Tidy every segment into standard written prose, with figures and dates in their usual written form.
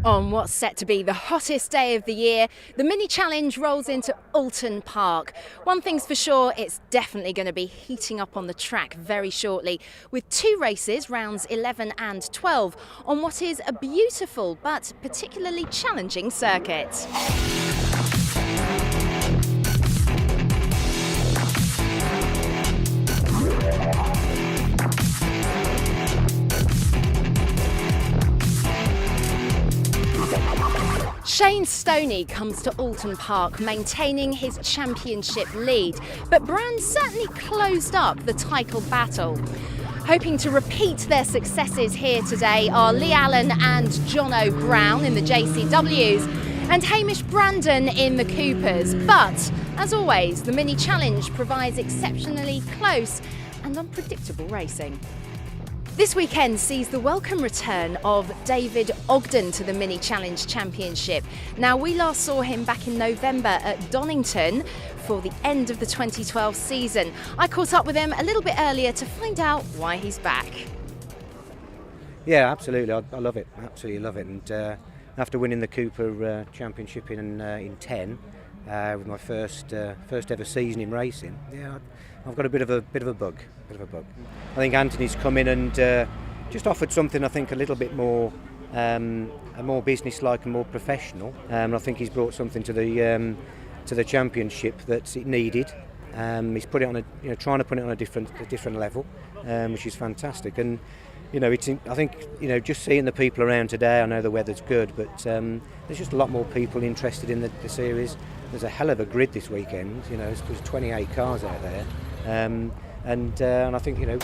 On what's set to be the hottest day of the year, the mini challenge rolls into Oulton Park. One thing's for sure, it's definitely going to be heating up on the track very shortly, with two races, rounds 11 and 12, on what is a beautiful but particularly challenging circuit. Shane Stoney comes to Oulton Park maintaining his championship lead, but Brand certainly closed up the title battle. Hoping to repeat their successes here today are Lee Allen and Jono Brown in the JCWs and Hamish Brandon in the Coopers. But, as always, the mini challenge provides exceptionally close and unpredictable racing. This weekend sees the welcome return of David Ogden to the Mini Challenge Championship. Now, we last saw him back in November at Donington for the end of the 2012 season. I caught up with him a little bit earlier to find out why he's back. Yeah, absolutely. I love it. Absolutely love it. And after winning the Cooper Championship in 10, with my first ever season in racing, yeah, I've got a bit of a bug. I think Anthony's come in and just offered something I think a little bit more more business-like and more professional. I think he's brought something to the championship that it needed. He's put it on trying to put it on a different level, which is fantastic. And I think just seeing the people around today. I know the weather's good, but there's just a lot more people interested in the series. There's a hell of a grid this weekend. There's 28 cars out there, and I think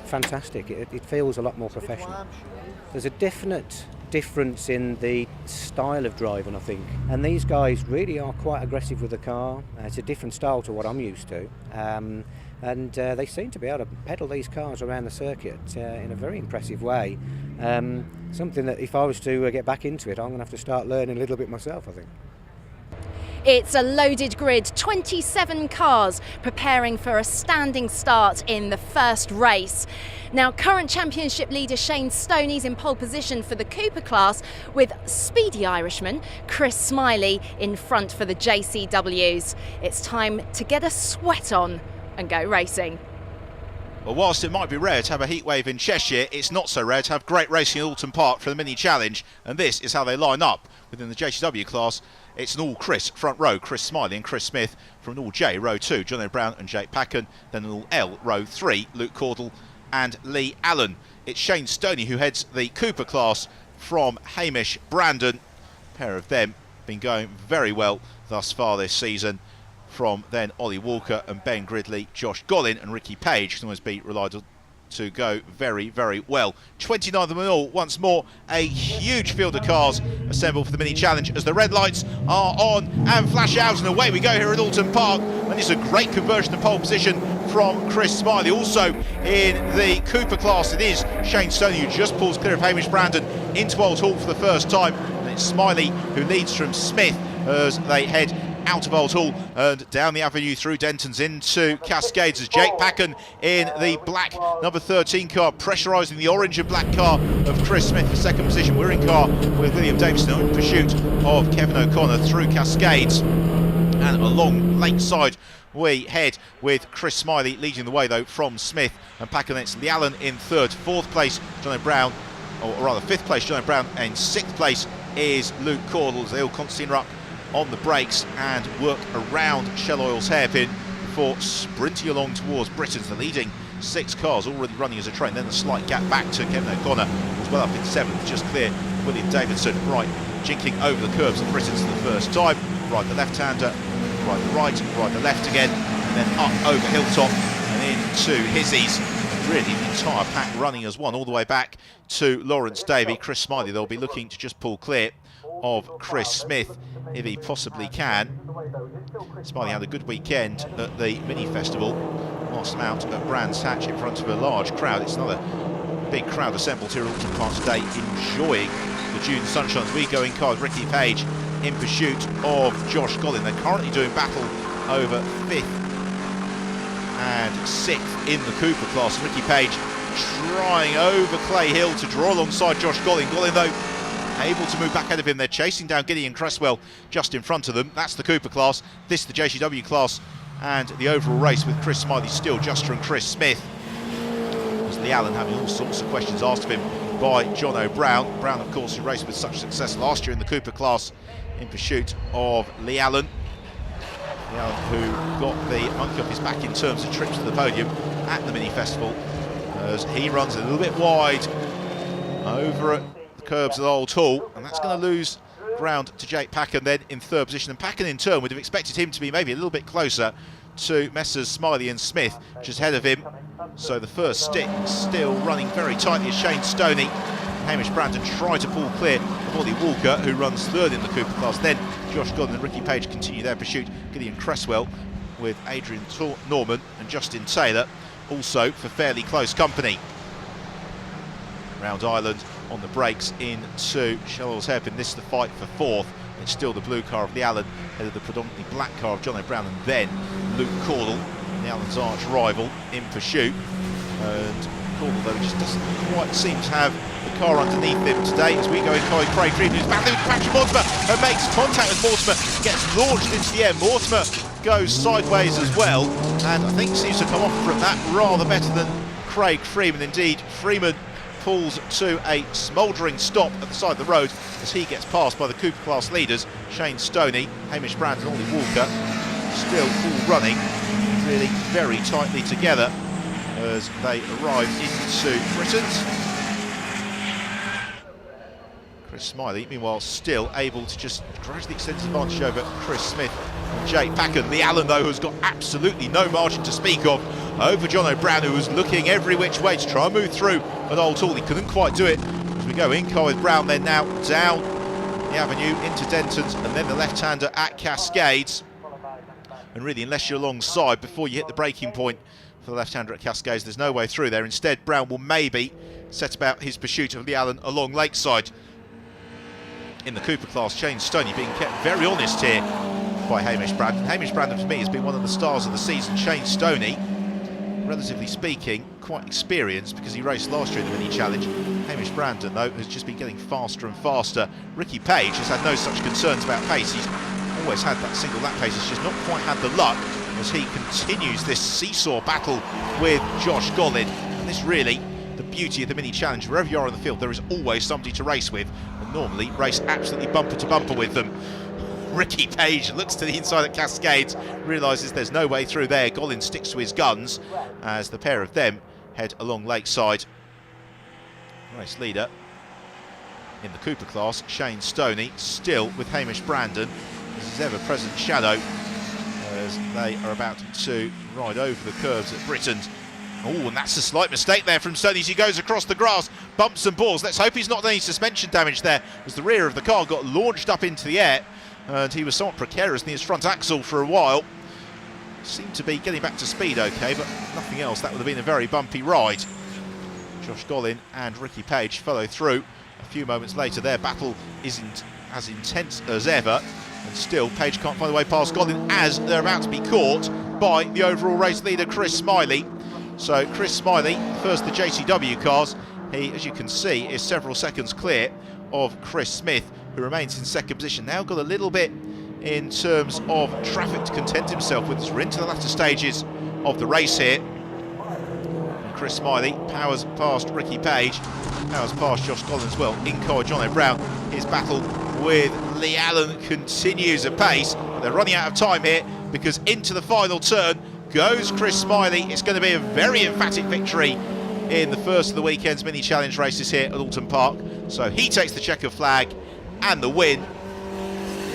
fantastic. It feels a lot more professional. There's a definite difference in the style of driving, I think, and these guys really are quite aggressive with the car. It's a different style to what I'm used to, and they seem to be able to pedal these cars around the circuit in a very impressive way. Something that if I was to get back into it, I'm going to have to start learning a little bit myself, I think. It's a loaded grid, 27 cars preparing for a standing start in the first race. Now, current championship leader Shane Stoney's in pole position for the Cooper class, with speedy Irishman Chris Smiley in front for the JCWs. It's time to get a sweat on and go racing. Well, whilst it might be rare to have a heatwave in Cheshire, it's not so rare to have great racing at Oulton Park for the mini challenge, and this is how they line up within the JCW class. It's an all Chris front row, Chris Smiley and Chris Smith. From an all J row 2, Jono Brown and Jake Packen. Then an all L row 3, Luke Caudle and Lee Allen. It's Shane Stoney who heads the Cooper class from Hamish Brandon. A pair of them been going very well thus far this season. From then Ollie Walker and Ben Gridley, Josh Gollin and Ricky Page can always be relied on to go very, very well. 29 of them in all. Once more, a huge field of cars assembled for the mini challenge as the red lights are on and flash out, and away we go here at Oulton Park. And it's a great conversion to pole position from Chris Smiley. Also in the Cooper class, it is Shane Stoney who just pulls clear of Hamish Brandon into Old Hall for the first time, and it's Smiley who leads from Smith as they head out of Old Hall and down the avenue through Denton's into Cascades, as Jake Packen in the black number 13 car pressurising the orange and black car of Chris Smith in second position. We're in car with William Davison in pursuit of Kevin O'Connor through Cascades, and along Lakeside we head with Chris Smiley leading the way though from Smith and Packen. It's Lee Allen in third, fourth place Jono Brown, or rather fifth place Jono Brown, and sixth place is Luke Caudle as they all constantly are up on the brakes and work around Shell Oil's hairpin before sprinting along towards Britain's the leading 6 cars already running as a train. Then a slight gap back to Kevin O'Connor, who's well up in 7th, just clear William Davidson, right, jinking over the curbs of Britain's for the first time. Right the left-hander, right the right the left again, and then up over Hilltop and into Hizzies. Really the entire pack running as one all the way back to Lawrence Davey. Chris Smiley, they'll be looking to just pull clear of Chris Smith if he possibly can. Smiley had a good weekend at the mini festival, whilst I'm out at Brands Hatch in front of a large crowd. It's another big crowd assembled here at Oulton Park today, enjoying the June sunshine as we go in car with Ricky Page in pursuit of Josh Gollin. They're currently doing battle over 5th and 6th in the Cooper class. Ricky Page trying over Clay Hill to draw alongside Josh Gollin. Gollin though able to move back ahead of him. They're chasing down Gideon Cresswell just in front of them. That's the Cooper class. This the JCW class, and the overall race with Chris Smiley still just from Chris Smith. As Lee Allen having all sorts of questions asked of him by John O'Brown. Brown, of course, who raced with such success last year in the Cooper class in pursuit of Lee Allen. Lee Allen, who got the monkey off his back in terms of trips to the podium at the mini festival, as he runs a little bit wide over at the curbs of Old Hall, and that's going to lose ground to Jake Packen then in third position. And Packen in turn would have expected him to be maybe a little bit closer to Messrs Smiley and Smith, just ahead of him. So the first stick still running very tightly as Shane Stoney. Hamish Brandon tried to pull clear of Ollie Walker, who runs third in the Cooper class. Then Josh Godden and Ricky Page continue their pursuit. Gideon Cresswell with Adrian Norman and Justin Taylor also for fairly close company. Round Island on the brakes into Shellwell's hairpin. This is the fight for fourth. It's still the blue car of Lee Allen ahead of the predominantly black car of John O'Brown, and then Luke Cordell, Lee Allen's arch rival, in pursuit. And Cordell, though, just doesn't quite seem to have the car underneath him today. As we go in, Craig Freeman, who's battling with Patrick Mortimer and makes contact with Mortimer, gets launched into the air. Mortimer goes sideways as well, and I think seems to come off from that rather better than Craig Freeman. Indeed, Freeman pulls to a smouldering stop at the side of the road as he gets passed by the Cooper class leaders, Shane Stoney, Hamish Brandon and Ollie Walker, still all running really very tightly together as they arrive into Britain's. Chris Smiley, meanwhile, still able to just gradually extend his advantage over Chris Smith and Jake Packen. Lee Allen, though, has got absolutely no margin to speak of over John O'Brown, who was looking every which way to try and move through at Old Hall. He couldn't quite do it. As we go in, car with Brown then now down the avenue into Denton's, and then the left-hander at Cascades. And really, unless you're alongside before you hit the braking point for the left-hander at Cascades, there's no way through there. Instead, Brown will maybe set about his pursuit of Lee Allen along Lakeside. In the Cooper class, Shane Stoney being kept very honest here by Hamish Brandon. Hamish Brandon, for me, has been one of the stars of the season. Shane Stoney, relatively speaking, quite experienced because he raced last year in the Mini Challenge. Hamish Brandon, though, has just been getting faster and faster. Ricky Page has had no such concerns about pace. He's always had that single lap pace. He's just not quite had the luck as he continues this seesaw battle with Josh Gollin. And this really, the beauty of the Mini Challenge, wherever you are in the field, there is always somebody to race with, and normally race absolutely bumper to bumper with them. Ricky Page looks to the inside at Cascades, realises there's no way through there. Gollin sticks to his guns as the pair of them head along Lakeside. Race leader in the Cooper class, Shane Stoney, still with Hamish Brandon as his ever-present shadow as they are about to ride over the curves at Britain's. Oh, and that's a slight mistake there from Stoney as he goes across the grass, bumps and balls. Let's hope he's not done any suspension damage there, as the rear of the car got launched up into the air, and he was somewhat precarious near his front axle for a while. Seemed to be getting back to speed okay, but nothing else. That would have been a very bumpy ride. Josh Gollin and Ricky Page follow through. A few moments later, their battle isn't as intense as ever, and still Page can't find a way past Gollin as they're about to be caught by the overall race leader, Chris Smiley. So Chris Smiley, first the JCW cars, he, as you can see, is several seconds clear of Chris Smith, who remains in second position. Now got a little bit in terms of traffic to content himself with as we're into the latter stages of the race here. And Chris Smiley powers past Ricky Page, powers past Josh Gollin as well. In car John O'Brown. His battle with Lee Allen continues apace. But they're running out of time here because into the final turn goes Chris Smiley. It's going to be a very emphatic victory in the first of the weekend's Mini Challenge races here at Oulton Park. So he takes the checker flag, and the win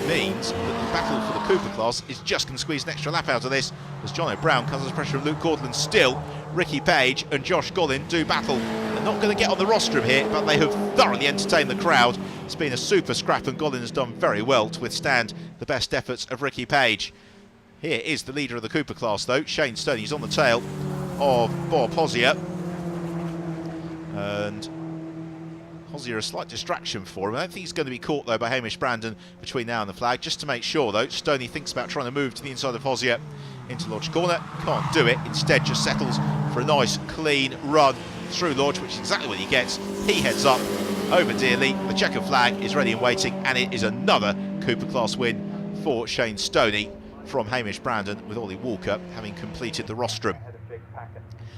means that the battle for the Cooper class is just going to squeeze an extra lap out of this, as John O'Brown comes under pressure of Luke Cordell. Still, Ricky Page and Josh Gollin do battle. They're not going to get on the rostrum here, but they have thoroughly entertained the crowd. It's been a super scrap, and Gollin has done very well to withstand the best efforts of Ricky Page. Here is the leader of the Cooper class, though, Shane Stoney. He's on the tail of Bob Hosier, and Hosier a slight distraction for him. I don't think he's going to be caught, though, by Hamish Brandon between now and the flag. Just to make sure, though, Stoney thinks about trying to move to the inside of Hosier into Lodge Corner. Can't do it. Instead, just settles for a nice, clean run through Lodge, which is exactly what he gets. He heads up over dearly. The checker flag is ready and waiting, and it is another Cooper class win for Shane Stoney from Hamish Brandon, with Ollie Walker having completed the rostrum.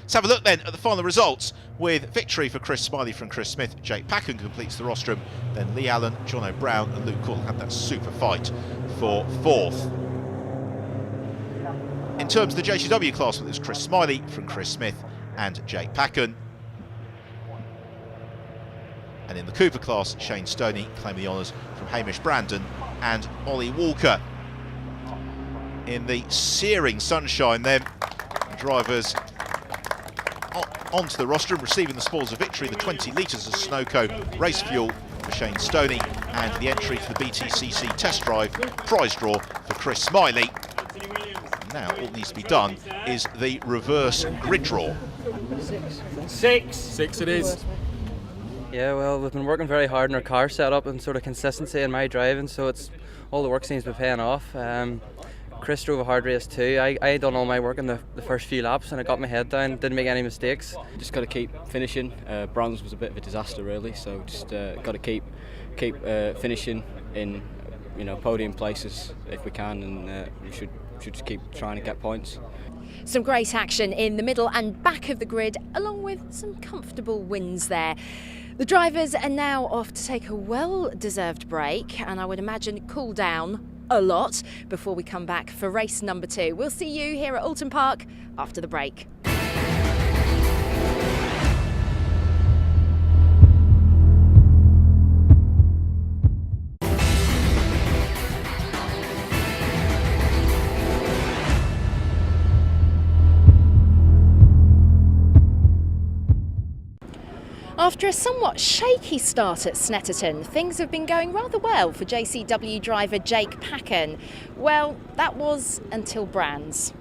Let's have a look then at the final results, with victory for Chris Smiley from Chris Smith. Jake Packen completes the rostrum, then Lee Allen, Jono Brown and Luke Caudle had that super fight for fourth. In terms of the JCW class, it was Chris Smiley from Chris Smith and Jake Packen. And in the Cooper class, Shane Stoney claiming the honours from Hamish Brandon and Ollie Walker. In the searing sunshine then, drivers onto the rostrum, receiving the spoils of victory, the 20 litres of Sunoco race fuel for Shane Stoney, and the entry to the BTCC test drive prize draw for Chris Smiley. Now all that needs to be done is the reverse grid draw. Six it is. Yeah, well, we've been working very hard on our car setup and sort of consistency in my driving, so it's all the work seems to be paying off. Chris drove a hard race too. I done all my work in the first few laps and I got my head down, didn't make any mistakes. Just got to keep finishing. Brands was a bit of a disaster really, so just got to keep finishing in podium places if we can, and we should just keep trying to get points. Some great action in the middle and back of the grid, along with some comfortable wins there. The drivers are now off to take a well-deserved break, and I would imagine cool down a lot before we come back for race number 2. We'll see you here at Oulton Park after the break. After a somewhat shaky start at Snetterton, things have been going rather well for JCW driver Jake Packen. Well, that was until Brands.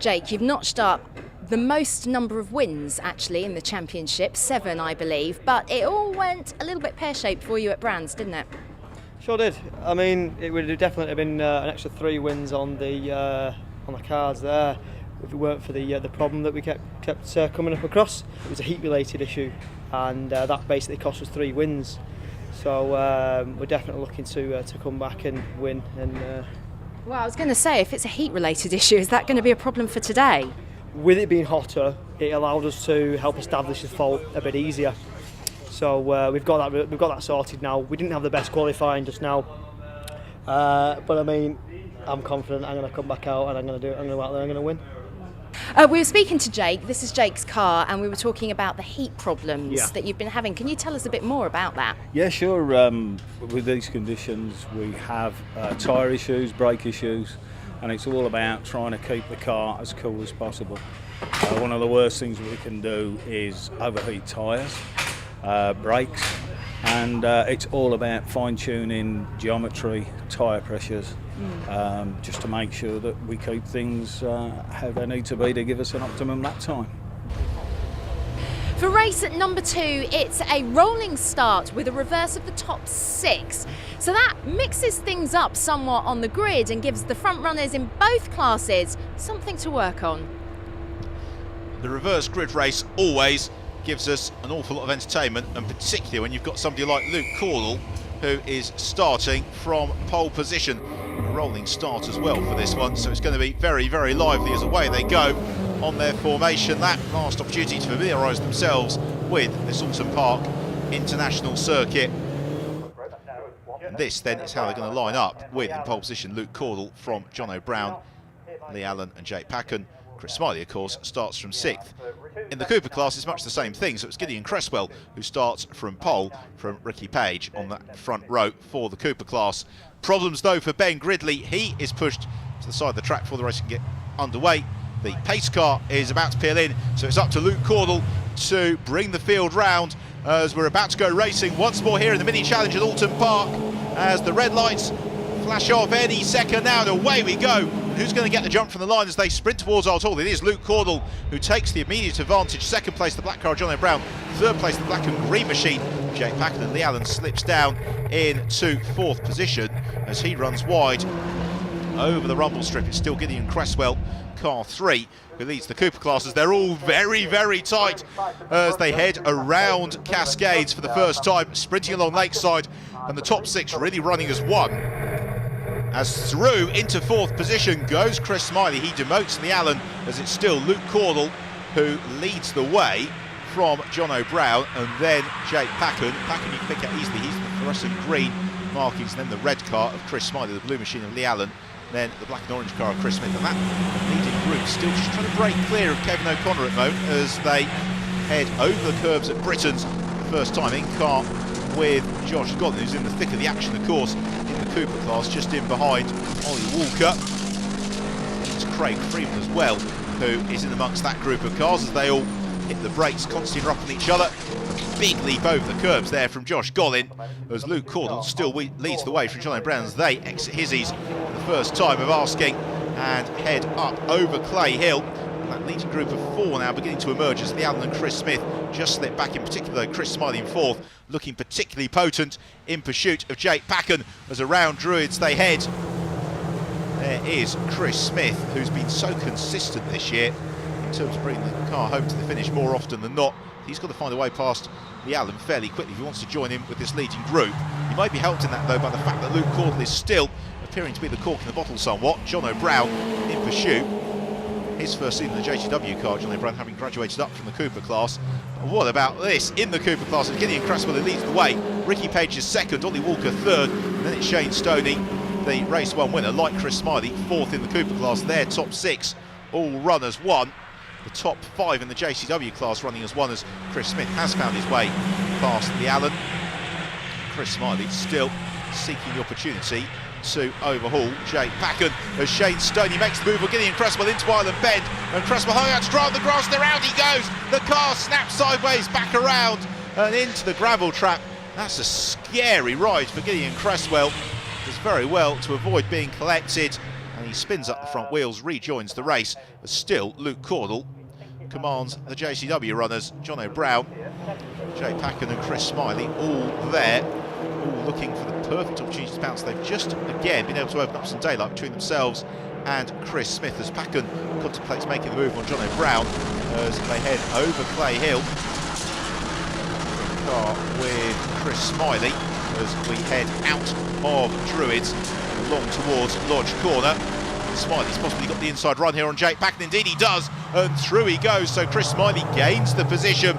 Jake, you've notched up the most number of wins actually in the championship, 7 I believe, but it all went a little bit pear-shaped for you at Brands, didn't it? Sure did. I mean, it would have definitely been an extra 3 wins on the cards there if it weren't for the problem that we kept coming up across. It was a heat-related issue, and that basically cost us 3 wins. So we're definitely looking to come back and win. And well, I was going to say, if it's a heat-related issue, is that going to be a problem for today? with it being hotter, it allowed us to help establish the fault a bit easier. So we've got that sorted now. We didn't have the best qualifying just now, but I mean, I'm confident I'm going to come back out and I'm going to do it. I'm going to go out there and I'm going to win. We were speaking to Jake, this is Jake's car, and we were talking about the heat problems that you've been having. Can you tell us a bit more about that? Yeah, sure. With these conditions, we have tyre issues, brake issues, and it's all about trying to keep the car as cool as possible. One of the worst things we can do is overheat tyres, brakes, and it's all about fine-tuning geometry, tyre pressures, just to make sure that we keep things how they need to be to give us an optimum lap time. For race at number 2, it's a rolling start with a reverse of the top 6. So that mixes things up somewhat on the grid and gives the front runners in both classes something to work on. The reverse grid race always gives us an awful lot of entertainment, and particularly when you've got somebody like Luke Caudle, who is starting from pole position. A rolling start as well for this one, so it's going to be very, very lively as away they go on their formation. That last opportunity to familiarise themselves with this Oulton Park international circuit. And this then is how they're going to line up with, in pole position, Luke Caudle from Jono Brown, Lee Allen and Jake Packen. Chris Smiley, of course, starts from 6th. In the Cooper class, it's much the same thing, so it's Gideon Cresswell who starts from pole from Ricky Page on that front row for the Cooper class. Problems, though, for Ben Gridley. He is pushed to the side of the track before the race can get underway. The pace car is about to peel in, so it's up to Luke Caudle to bring the field round as we're about to go racing once more here in the mini challenge at Oulton Park, as the red lights flash off any second now, and away we go. Who's going to get the jump from the line as they sprint towards Oulton Park? It is Luke Caudle who takes the immediate advantage. Second place, the black car, Jono Brown. Third place, the black and green machine, Jake Packen, and Lee Allen slips down into 4th position as he runs wide over the rumble strip. It's still Gideon Cresswell, car 3, who leads the Cooper classes. They're all very, very tight as they head around Cascades for the first time, sprinting along Lakeside, and the top 6 really running as one. As through into 4th position goes Chris Smiley. He demotes Lee Allen as it's still Luke Caudle who leads the way from John O'Brown, and then Jake Packen. Packen you can pick out easily. He's the fluorescent green markings, and then the red car of Chris Smiley, the blue machine of Lee Allen, then the black and orange car of Chris Smith. And that leading group still just trying to break clear of Kevin O'Connor at the moment as they head over the curbs at Britain's for the first time in car with Josh Godden, who's in the thick of the action, of course, in the Cooper class, just in behind Ollie Walker. It's Craig Freeman as well, who is in amongst that group of cars as they all hit the brakes, constantly interrupting each other. Big leap over the curbs there from Josh Gollin as Luke Caudle still leads the way from John O'Brien as they exit Hizzies for the first time of asking and head up over Clay Hill. And that leading group of 4 now beginning to emerge as Lee Allen and Chris Smith just slip back, in particular Chris Smiley in 4th, looking particularly potent in pursuit of Jake Packen as around Druids they head. There is Chris Smith, who's been so consistent this year in terms of bringing the car home to the finish more often than not. He's got to find a way past Lee Allen fairly quickly if he wants to join in with this leading group. He might be helped in that though by the fact that Luke Caudle is still appearing to be the cork in the bottle somewhat. John O'Brown in pursuit. His first season in the JCW car, John O'Brown having graduated up from the Cooper class. And what about this in the Cooper class? It's Gideon Cresswell who leads the way. Ricky Page is 2nd, Ollie Walker 3rd, and then it's Shane Stoney, the race 1 winner, like Chris Smiley, 4th in the Cooper class. Their top 6 all run as one. The top 5 in the JCW class running as one, as Chris Smith has found his way past Lee Allen. Chris Smiley still seeking the opportunity to overhaul Jake Packen as Shane Stoney makes the move on Gideon Cresswell into Island Bend, and Cresswell hung out to drive the grass, and around he goes. The car snaps sideways back around and into the gravel trap. That's a scary ride for Gideon Cresswell. Does very well to avoid being collected, and he spins up the front wheels, rejoins the race, but still Luke Caudle commands the JCW runners. John O'Brown, Jake Packen and Chris Smiley all there, all looking for the perfect opportunity to bounce. They've just again been able to open up some daylight between themselves and Chris Smith as Packen contemplates making the move on John O'Brown as they head over Clay Hill. Car with Chris Smiley as we head out of Druids along towards Lodge Corner. Smiley's possibly got the inside run here on Jake Packen. Indeed he does, and through he goes. So Chris Smiley gains the position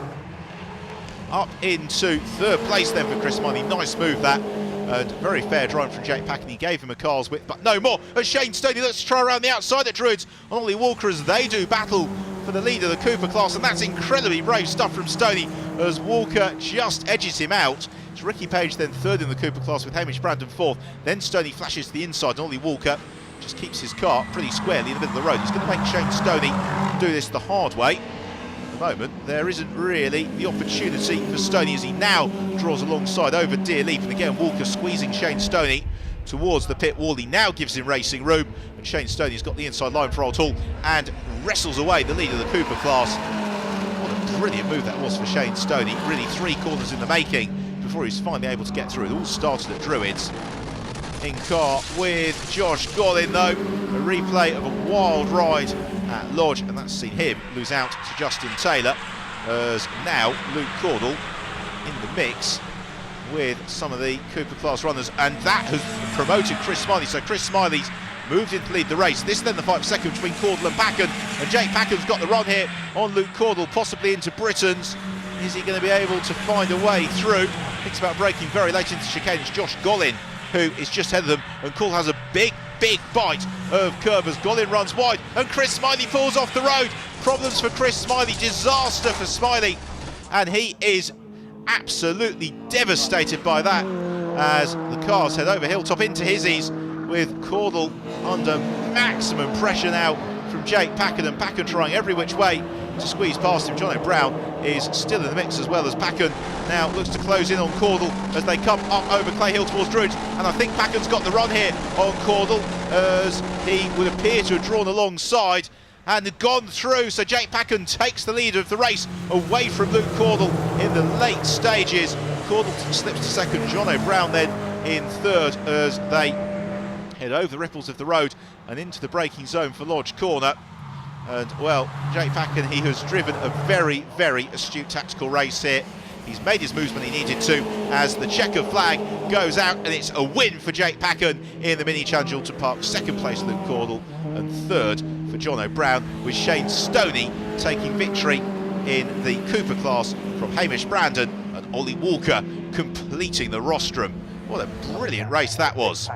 up into 3rd place then for Chris Smiley. Nice move that, and very fair drive from Jake Packen. He gave him a car's width, but no more. As Shane Stoney looks to try around the outside at Druids on Ollie Walker as they do battle for the lead of the Cooper class, and that's incredibly brave stuff from Stoney as Walker just edges him out. It's Ricky Page then 3rd in the Cooper class with Hamish Brandon 4th. Then Stoney flashes to the inside, and Ollie Walker just keeps his car pretty squarely in the middle of the road. He's going to make Shane Stoney do this the hard way. At the moment, there isn't really the opportunity for Stoney as he now draws alongside over Deer Leap, and again Walker squeezing Shane Stoney towards the pit wall. He now gives him racing room, and Shane Stoney's got the inside line for Old Hall and wrestles away the lead of the Cooper class. What a brilliant move that was for Shane Stoney. Really 3 corners in the making before he's finally able to get through. It all started at Druids. In car with Josh Gollin though, a replay of a wild ride at Lodge, and that's seen him lose out to Justin Taylor as now Luke Caudle in the mix with some of the Cooper class runners, and that has promoted Chris Smiley. So Chris Smiley's moved in to lead the race. This then the 5 seconds between Caudle and Packen, and Jake Packen's got the run here on Luke Caudle, possibly into Britain's. Is he going to be able to find a way through? Thinks about braking very late into chicane. It's Josh Gollin who is just ahead of them, and Caudle has a big bite of curb as Gollin runs wide, and Chris Smiley falls off the road. Problems for Chris Smiley, disaster for Smiley, and he is absolutely devastated by that as the cars head over Hilltop into Hizzies with Caudle under maximum pressure now from Jake Packen, and Packen trying every which way to squeeze past him. John O'Brown is still in the mix as well as Packen now looks to close in on Caudle as they come up over Clay Hill towards Druids, and I think Packen's got the run here on Caudle as he would appear to have drawn alongside and gone through. So Jake Packen takes the lead of the race away from Luke Caudle in the late stages. Caudle slips to 2nd, John O'Brown then in 3rd as they head over the ripples of the road and into the braking zone for Lodge Corner. And well, Jake Packen, he has driven a very, very astute tactical race here. He's made his moves when he needed to as the checker flag goes out, and it's a win for Jake Packen in the Mini Challenge Oulton Park. Second place Luke Cordell, and third for Jono Brown, with Shane Stoney taking victory in the Cooper class from Hamish Brandon, and Ollie Walker completing the rostrum. What a brilliant race that was.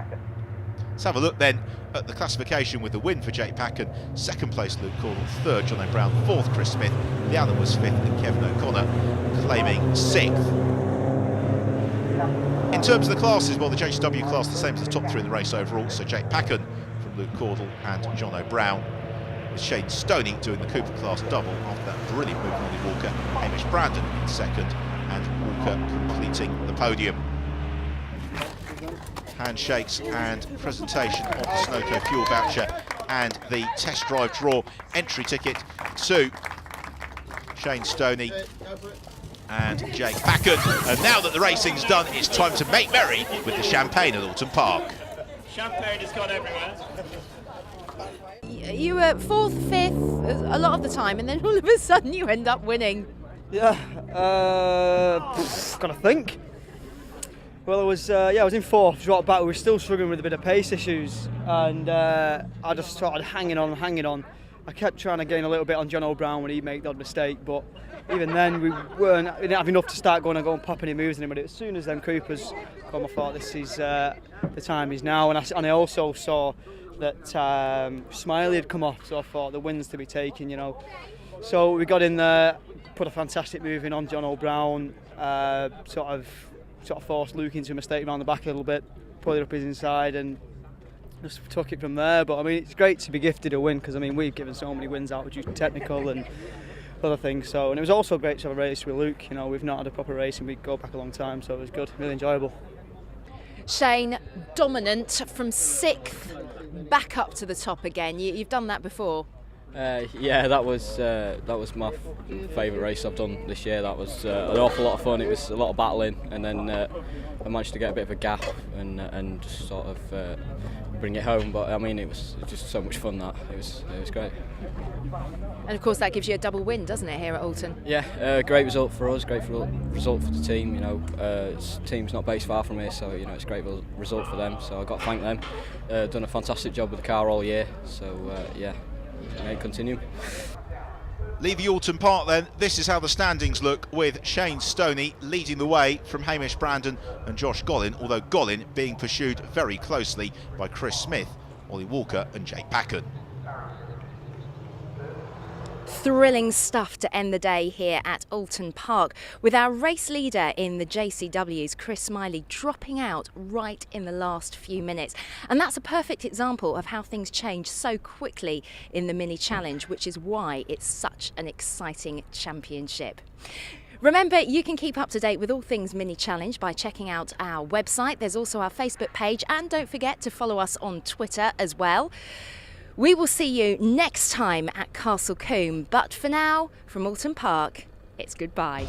Let's have a look then at the classification with the win for Jake Packen. Second place Luke Cordell, third Jono Brown, fourth Chris Smith, Leannan was fifth, and Kevin O'Connor claiming sixth. In terms of the classes, well, the JCW class the same as the top three in the race overall, so Jake Packen from Luke Cordell and Jono Brown, with Shane Stoney doing the Cooper class double after that brilliant move from Ollie Walker, Hamish Brandon in second, and Walker completing the podium. Handshakes and presentation of the Sunoco fuel voucher and the test drive draw entry ticket to Shane Stoney and Jake Packen. And now that the racing's done, it's time to make merry with the champagne at Oulton Park. Champagne has gone everywhere. You were fourth, fifth a lot of the time, and then all of a sudden you end up winning. Yeah, gotta think. Well, I was in fourth, right back. We were still struggling with a bit of pace issues, and I just started hanging on. I kept trying to gain a little bit on Jono Brown when he'd make the odd mistake, but even then we didn't have enough to start going and pop any moves in him. But as soon as them Coopers come, I thought this is the time is now, and I also saw that Smiley had come off, so I thought the win's to be taken, you know. So we got in there, put a fantastic move in on Jono Brown, sort of forced Luke into a mistake around the back a little bit, pulled it up his inside and just took it from there. But I mean, it's great to be gifted a win, because I mean, we've given so many wins out due to technical and other things. So, and it was also great to have a race with Luke. You know, we've not had a proper race and we go back a long time, so it was good, really enjoyable. Shane, dominant from sixth back up to the top again. You've done that before. Yeah, that was my favourite race I've done this year. That was an awful lot of fun. It was a lot of battling, and then I managed to get a bit of a gap and just sort of bring it home. But I mean, it was just so much fun. That it was great. And of course, that gives you a double win, doesn't it, here at Oulton? Yeah, great result for us. Great result for the team. You know, the team's not based far from here, so you know it's a great result for them. So I got to thank them. Done a fantastic job with the car all year. So yeah. May continue. Leaving Oulton Park then, this is how the standings look, with Shane Stoney leading the way from Hamish Brandon and Josh Gollin, although Gollin being pursued very closely by Chris Smith, Ollie Walker and Jake Packen. Thrilling stuff to end the day here at Oulton Park, with our race leader in the JCWs, Chris Smiley, dropping out right in the last few minutes. And that's a perfect example of how things change so quickly in the Mini Challenge, which is why it's such an exciting championship. Remember, you can keep up to date with all things Mini Challenge by checking out our website. There's also our Facebook page, and don't forget to follow us on Twitter as well. We will see you next time at Castle Combe, but for now, from Oulton Park, it's goodbye.